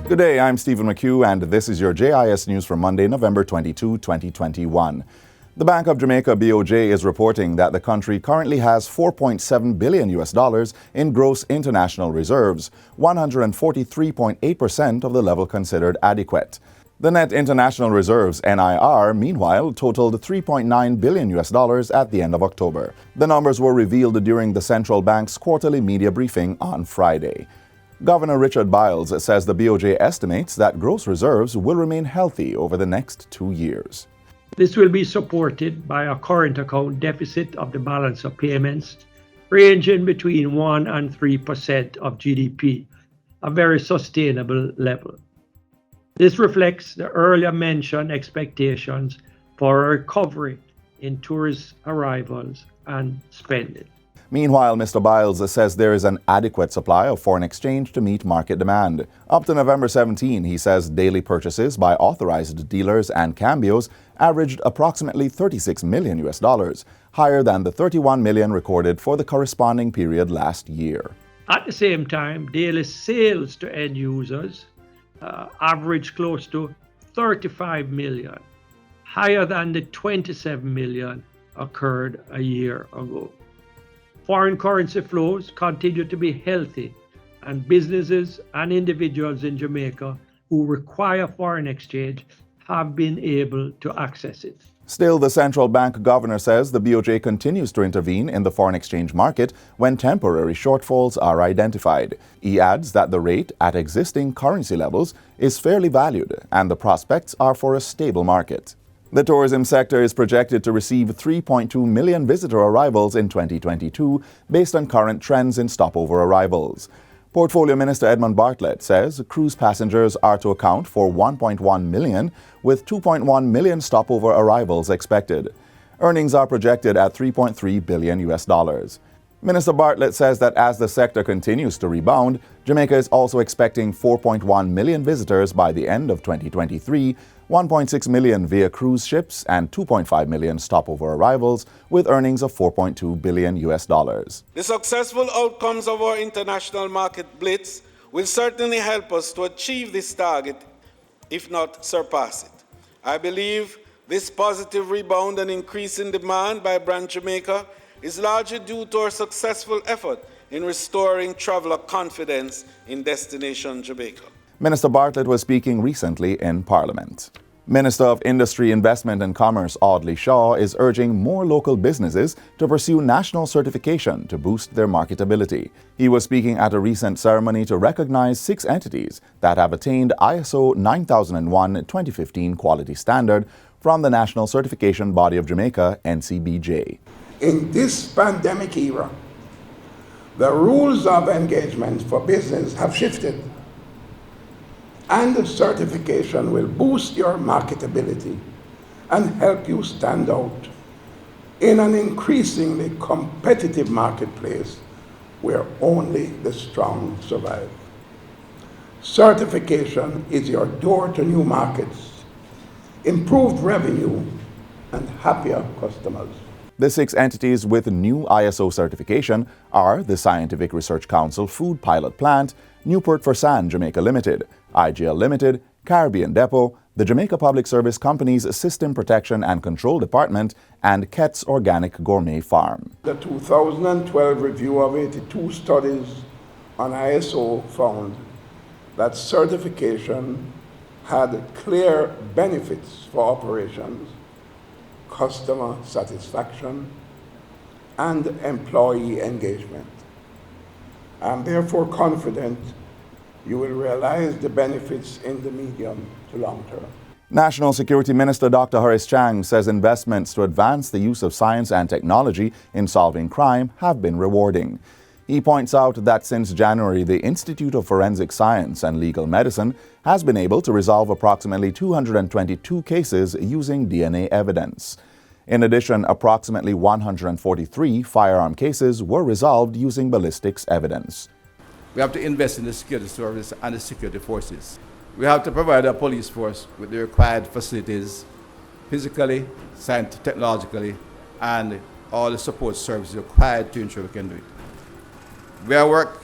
Good day, I'm Stephen McHugh, and this is your JIS News for Monday, November 22, 2021. The Bank of Jamaica, BOJ, is reporting that the country currently has $4.7 billion in gross international reserves, 143.8% of the level considered adequate. The net international reserves, NIR, meanwhile, totaled $3.9 billion at the end of October. The numbers were revealed during the central bank's quarterly media briefing on Friday. Governor Richard Biles says the BOJ estimates that gross reserves will remain healthy over the next 2 years. This will be supported by a current account deficit of the balance of payments ranging between 1% and 3% of GDP, a very sustainable level. This reflects the earlier mentioned expectations for a recovery in tourist arrivals and spending. Meanwhile, Mr. Biles says there is an adequate supply of foreign exchange to meet market demand. Up to November 17, he says daily purchases by authorized dealers and cambios averaged approximately $36 million, higher than the $31 million recorded for the corresponding period last year. At the same time, daily sales to end users averaged close to $35 million, higher than the $27 million occurred a year ago. Foreign currency flows continue to be healthy, and businesses and individuals in Jamaica who require foreign exchange have been able to access it. Still, the central bank governor says the BOJ continues to intervene in the foreign exchange market when temporary shortfalls are identified. He adds that the rate at existing currency levels is fairly valued and the prospects are for a stable market. The tourism sector is projected to receive 3.2 million visitor arrivals in 2022 based on current trends in stopover arrivals. Portfolio Minister Edmund Bartlett says cruise passengers are to account for 1.1 million, with 2.1 million stopover arrivals expected. Earnings are projected at $3.3 billion. Minister Bartlett says that as the sector continues to rebound, Jamaica is also expecting 4.1 million visitors by the end of 2023, 1.6 million via cruise ships, and 2.5 million stopover arrivals, with earnings of $4.2 billion. The successful outcomes of our international market blitz will certainly help us to achieve this target, if not surpass it. I believe this positive rebound and increase in demand by Brand Jamaica is largely due to our successful effort in restoring traveler confidence in destination Jamaica. Minister Bartlett was speaking recently in Parliament. Minister of Industry, Investment and Commerce Audley Shaw is urging more local businesses to pursue national certification to boost their marketability. He was speaking at a recent ceremony to recognize 6 entities that have attained ISO 9001-2015 quality standard from the National Certification Body of Jamaica, NCBJ. In this pandemic era, the rules of engagement for business have shifted, and the certification will boost your marketability and help you stand out in an increasingly competitive marketplace where only the strong survive. Certification is your door to new markets, improved revenue, and happier customers. The 6 entities with new ISO certification are the Scientific Research Council Food Pilot Plant, Newport for Sand Jamaica Limited, IGL Limited, Caribbean Depot, the Jamaica Public Service Company's System Protection and Control Department, and Ket's Organic Gourmet Farm. The 2012 review of 82 studies on ISO found that certification had clear benefits for operations, customer satisfaction, and employee engagement. I am therefore confident you will realize the benefits in the medium to long term. National Security Minister Dr. Horace Chang says investments to advance the use of science and technology in solving crime have been rewarding. He points out that since January, the Institute of Forensic Science and Legal Medicine has been able to resolve approximately 222 cases using DNA evidence. In addition, approximately 143 firearm cases were resolved using ballistics evidence. We have to invest in the security service and the security forces. We have to provide our police force with the required facilities, physically, technologically, and all the support services required to ensure we can do it. We are work,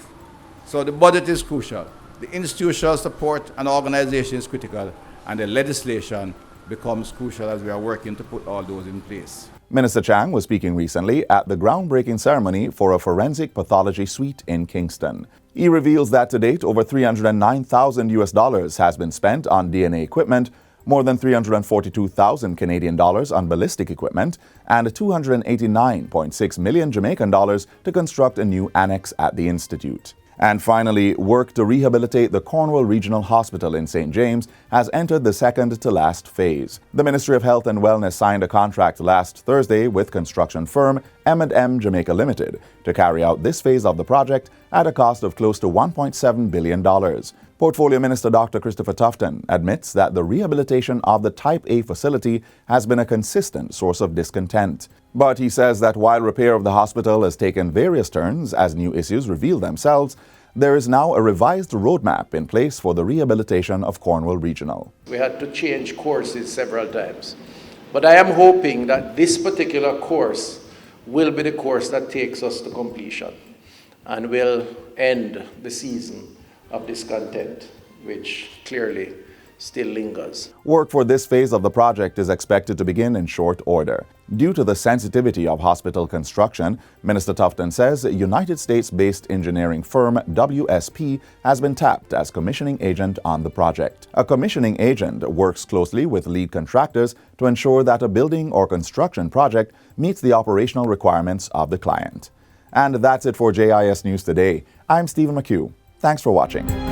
so the budget is crucial. The institutional support and organization is critical, and the legislation becomes crucial as we are working to put all those in place. Minister Chang was speaking recently at the groundbreaking ceremony for a forensic pathology suite in Kingston. He reveals that to date, over $309,000 has been spent on DNA equipment, more than 342,000 Canadian dollars on ballistic equipment, and 289.6 million Jamaican dollars to construct a new annex at the institute. And finally, work to rehabilitate the Cornwall Regional Hospital in St. James has entered the second-to-last phase. The Ministry of Health and Wellness signed a contract last Thursday with construction firm M&M Jamaica Limited to carry out this phase of the project at a cost of close to $1.7 billion. Portfolio Minister Dr. Christopher Tufton admits that the rehabilitation of the Type A facility has been a consistent source of discontent. But he says that while repair of the hospital has taken various turns as new issues reveal themselves, there is now a revised roadmap in place for the rehabilitation of Cornwall Regional. We had to change courses several times. But I am hoping that this particular course will be the course that takes us to completion and will end the season of discontent, which clearly still lingers. Work for this phase of the project is expected to begin in short order. Due to the sensitivity of hospital construction, Minister Tufton says a United States-based engineering firm WSP has been tapped as commissioning agent on the project. A commissioning agent works closely with lead contractors to ensure that a building or construction project meets the operational requirements of the client. And that's it for JIS News Today. I'm Stephen McHugh. Thanks for watching.